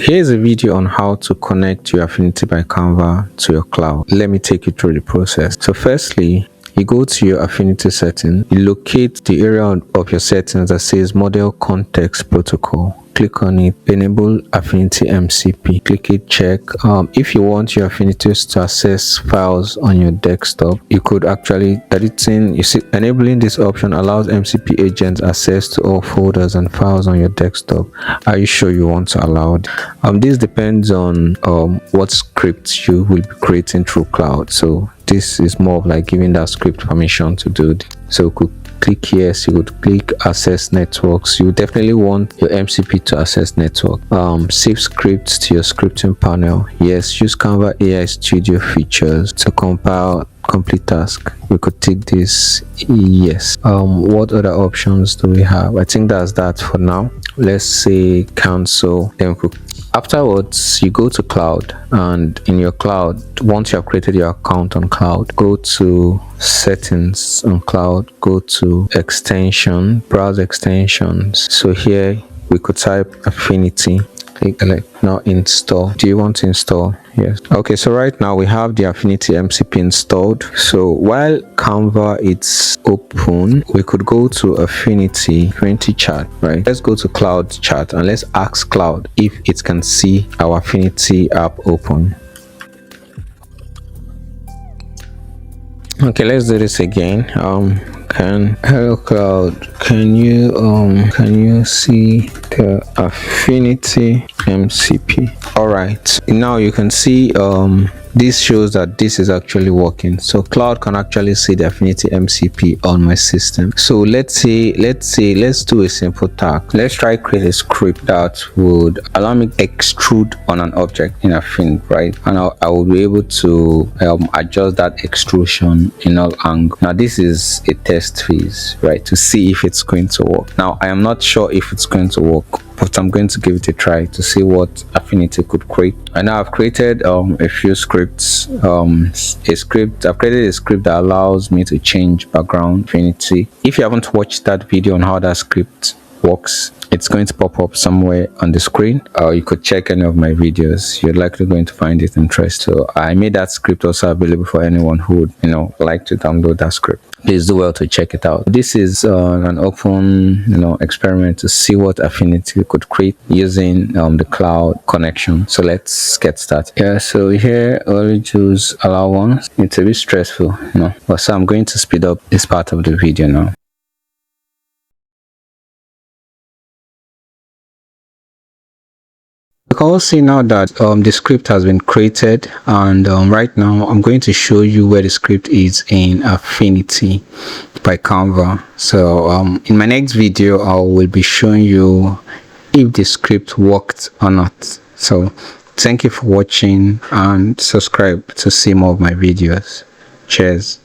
Here's a video on how to connect your Affinity by Canva to your cloud. Let me take you through the process. So firstly, you go to your Affinity setting, you locate the area of your settings that says Model Context Protocol. Click on it, enable Affinity MCP, click it, check. If you want your Affinities to access files on your desktop, you could actually enabling this option allows MCP agents access to all folders and files on your desktop. Are you sure you want to allow it? This depends on what script you will be creating through cloud. So this is more of like giving that script permission to do it. So you could click here, so you would click access networks. You definitely want your MCP to access network. Save scripts to your scripting panel. Yes, use Canva AI Studio features to compile complete task. We could take this. Yes. What other options do we have? I think that's that for now. Let's say cancel. Then we could, afterwards, you go to cloud, and in your cloud, once you have created your account on cloud, go to settings on cloud, go to extension, browse extensions. So here we could type Affinity. Click now install. Do you want to install? Yes. Okay, so right now we have the Affinity MCP installed. So while Canva is open, we could go to Affinity chat, right? Let's go to cloud chat and let's ask cloud if it can see our Affinity app open. Okay, let's do this again. Hello cloud, can you see the Affinity MCP? All right, now you can see this shows that this is actually working. So cloud can actually see the Affinity MCP on my system. So let's do a simple task. Let's try create a script that would allow me to extrude on an object in Affinity, right? And I will be able to adjust that extrusion in all angles. Now this is a test phase, right, to see if it's going to work. Now I am not sure if it's going to work, but I'm going to give it a try to see what Affinity could create. And now I've created a few scripts. I've created a script that allows me to change background Affinity. If you haven't watched that video on how that script works, it's going to pop up somewhere on the screen. You could check any of my videos. You're likely going to find it interesting. So I made that script also available for anyone who would like to download that script. Please do well to check it out. This is an open experiment to see what Affinity could create using the cloud connection. So let's get started. Yeah, so here only choose allow once. It's a bit stressful, but so I'm going to speed up this part of the video now. You can also see now that the script has been created, and right now I'm going to show you where the script is in Affinity by Canva. So in my next video I will be showing you if the script worked or not. So thank you for watching and subscribe to see more of my videos. Cheers.